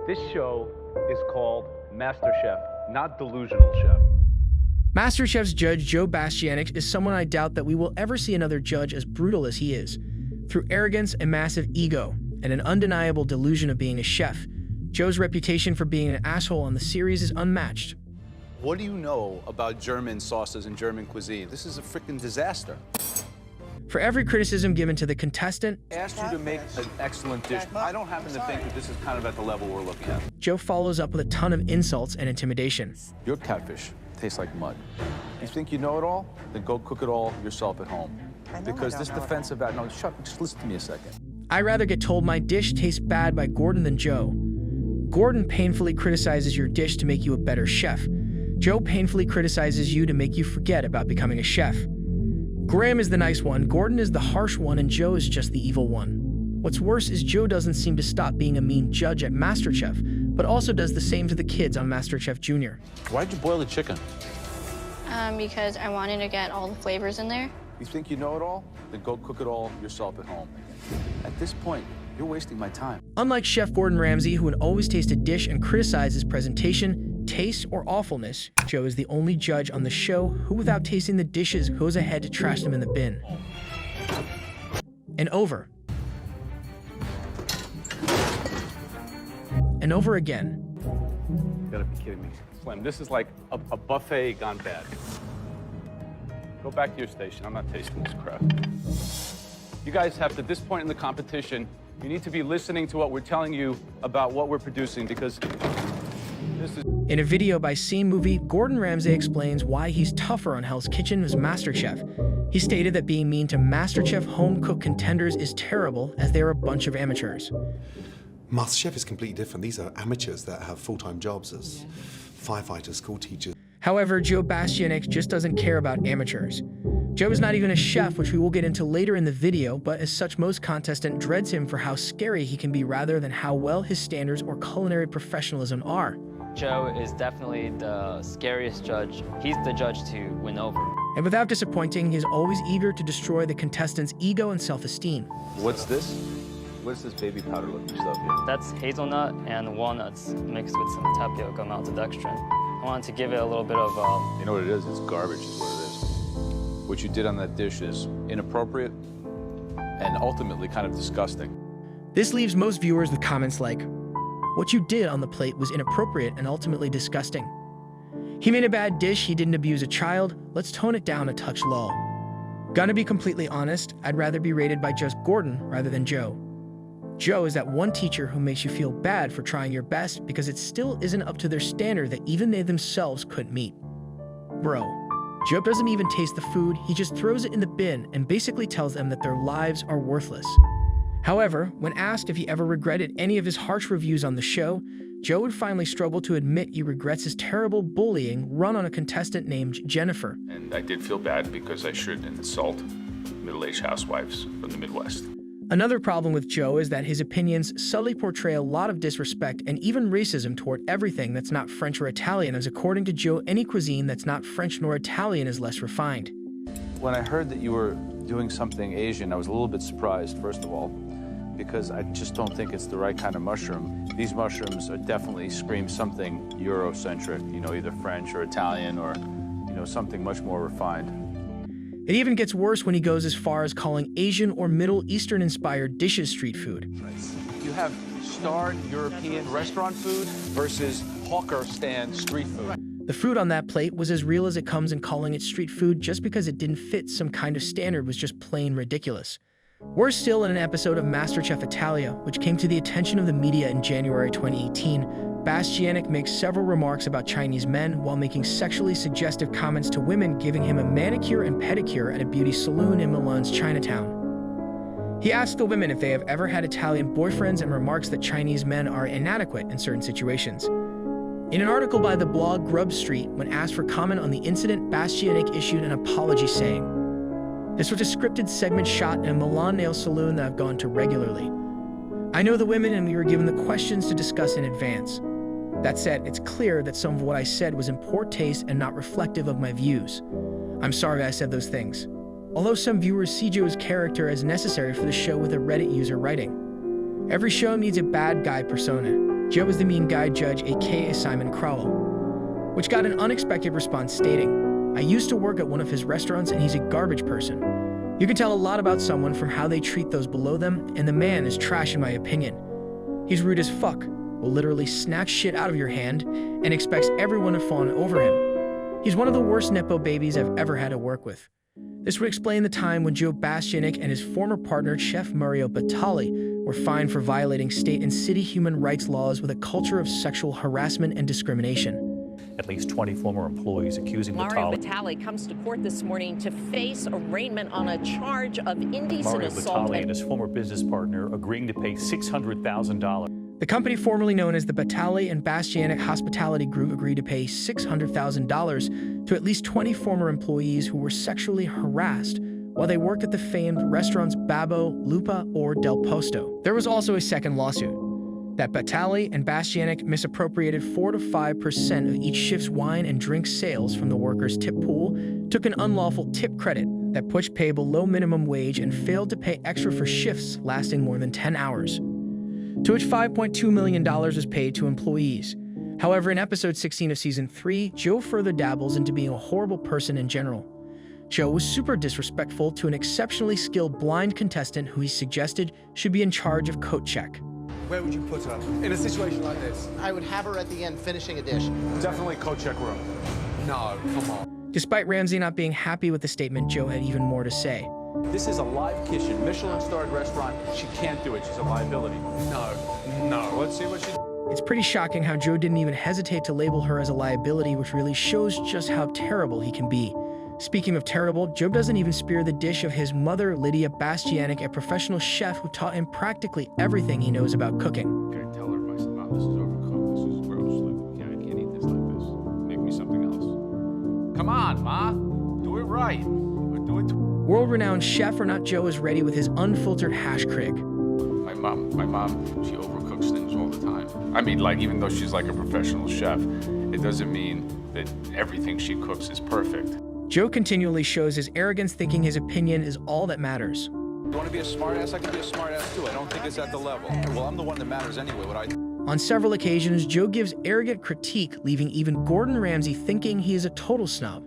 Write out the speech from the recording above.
This show is called Masterchef, not Delusional Chef. Masterchef's judge Joe Bastianich is someone I doubt that we will ever see another judge as brutal as he is. Through arrogance, a massive ego, and an undeniable delusion of being a chef, Joe's reputation for being an asshole on the series is unmatched. What do you know about German sauces and German cuisine? This is a freaking disaster. For every criticism given to the contestant, I asked you to make an excellent dish. I don't happen to think that this is kind of at the level we're looking at. Joe follows up with a ton of insults and intimidation. Your catfish tastes like mud. You think you know it all? Then go cook it all yourself at home. Because this defensive, no, just listen to me a second. I'd rather get told my dish tastes bad by Gordon than Joe. Gordon painfully criticizes your dish to make you a better chef. Joe painfully criticizes you to make you forget about becoming a chef. Graham is the nice one, Gordon is the harsh one, and Joe is just the evil one. What's worse is Joe doesn't seem to stop being a mean judge at Masterchef, but also does the same to the kids on Masterchef Junior. Why'd you boil the chicken? Because I wanted to get all the flavors in there. You think you know it all? Then go cook it all yourself at home. At this point, you're wasting my time. Unlike Chef Gordon Ramsay, who would always taste a dish and criticize his presentation, taste, or awfulness, Joe is the only judge on the show who, without tasting the dishes, goes ahead to trash them in the bin. And over. And over again. You gotta be kidding me. Slim, this is like a buffet gone bad. Go back to your station. I'm not tasting this crap. You guys have to, at this point in the competition, you need to be listening to what we're telling you about what we're producing, because this is... In a video by Scene Movie, Gordon Ramsay explains why he's tougher on Hell's Kitchen as MasterChef. He stated that being mean to MasterChef home-cooked contenders is terrible, as they are a bunch of amateurs. Masterchef is completely different. These are amateurs that have full-time jobs as firefighters, school teachers. However, Joe Bastianich just doesn't care about amateurs. Joe is not even a chef, which we will get into later in the video, but as such, most contestant dreads him for how scary he can be rather than how well his standards or culinary professionalism are. Joe is definitely the scariest judge. He's the judge to win over. And without disappointing, he is always eager to destroy the contestant's ego and self-esteem. What's this? What's this baby powder looking stuff here? That's hazelnut and walnuts mixed with some tapioca maltodextrin. I wanted to give it a little bit of You know what it is? It's garbage is what it is. What you did on that dish is inappropriate and ultimately kind of disgusting. This leaves most viewers with comments like, "What you did on the plate was inappropriate and ultimately disgusting. He made a bad dish, he didn't abuse a child, let's tone it down a touch lol." Gonna be completely honest, I'd rather be rated by just Gordon rather than Joe. Joe is that one teacher who makes you feel bad for trying your best because it still isn't up to their standard that even they themselves couldn't meet. Bro, Joe doesn't even taste the food, he just throws it in the bin and basically tells them that their lives are worthless. However, when asked if he ever regretted any of his harsh reviews on the show, Joe would finally struggle to admit he regrets his terrible bullying run on a contestant named Jennifer. And I did feel bad because I shouldn't insult middle-aged housewives from the Midwest. Another problem with Joe is that his opinions subtly portray a lot of disrespect and even racism toward everything that's not French or Italian, as according to Joe, any cuisine that's not French nor Italian is less refined. When I heard that you were doing something Asian, I was a little bit surprised, first of all, because I just don't think it's the right kind of mushroom. These mushrooms are definitely scream something Eurocentric, you know, either French or Italian or, you know, something much more refined. It even gets worse when he goes as far as calling Asian or Middle Eastern-inspired dishes street food. You have star European restaurant food versus hawker stand street food. The food on that plate was as real as it comes, and calling it street food just because it didn't fit some kind of standard was just plain ridiculous. Worse still, in an episode of MasterChef Italia, which came to the attention of the media in January 2018, Bastianich makes several remarks about Chinese men while making sexually suggestive comments to women, giving him a manicure and pedicure at a beauty salon in Milan's Chinatown. He asks the women if they have ever had Italian boyfriends and remarks that Chinese men are inadequate in certain situations. In an article by the blog Grub Street, when asked for comment on the incident, Bastianich issued an apology saying, "This was a scripted segment shot in a Milan nail salon that I've gone to regularly. I know the women and we were given the questions to discuss in advance. That said, it's clear that some of what I said was in poor taste and not reflective of my views. I'm sorry I said those things." Although some viewers see Joe's character as necessary for the show, with a Reddit user writing, "Every show needs a bad guy persona. Joe is the mean guy judge, aka Simon Crowell, which got an unexpected response stating, "I used to work at one of his restaurants and he's a garbage person. You can tell a lot about someone from how they treat those below them, and the man is trash in my opinion. He's rude as fuck, will literally snatch shit out of your hand, and expects everyone to fawn over him. He's one of the worst Nepo babies I've ever had to work with." This would explain the time when Joe Bastianich and his former partner, Chef Mario Batali, were fined for violating state and city human rights laws with a culture of sexual harassment and discrimination. At least 20 former employees accusing Mario Batali. Batali comes to court this morning to face arraignment on a charge of indecent Mario assault. Batali and his former business partner agreeing to pay $600,000. The company formerly known as the Batali and Bastianich Hospitality Group agreed to pay $600,000 to at least 20 former employees who were sexually harassed while they worked at the famed restaurants Babbo, Lupa, or Del Posto. There was also a second lawsuit that Batali and Bastianich misappropriated 4 to 5% of each shift's wine and drink sales from the workers' tip pool, took an unlawful tip credit that pushed pay below minimum wage, and failed to pay extra for shifts lasting more than 10 hours. To which $5.2 million was paid to employees. However, in episode 16 of season 3, Joe further dabbles into being a horrible person in general. Joe was super disrespectful to an exceptionally skilled blind contestant who he suggested should be in charge of coat check. Where would you put her in a situation like this? I would have her at the end finishing a dish. Definitely coat check room. No, come on. Despite Ramsey not being happy with the statement, Joe had even more to say. This is a live kitchen, Michelin-starred restaurant. She can't do it. She's a liability. No. Let's see what she... It's pretty shocking how Joe didn't even hesitate to label her as a liability, which really shows just how terrible he can be. Speaking of terrible, Joe doesn't even spare the dish of his mother, Lydia Bastianich, a professional chef who taught him practically everything he knows about cooking. Can I tell her, if I said, Mom, this is overcooked, this is gross, like, I can't eat this like this. Make me something else. Come on, Ma, do it right, or do it... World-renowned chef Renat Joe is ready with his unfiltered hash crig. My mom, she overcooks things all the time. I mean, like, even though she's like a professional chef, it doesn't mean that everything she cooks is perfect. Joe continually shows his arrogance, thinking his opinion is all that matters. You want to be a smartass? I can be a smartass too. I don't think it's at the level. Well, I'm the one that matters anyway. On several occasions, Joe gives arrogant critique, leaving even Gordon Ramsay thinking he is a total snob.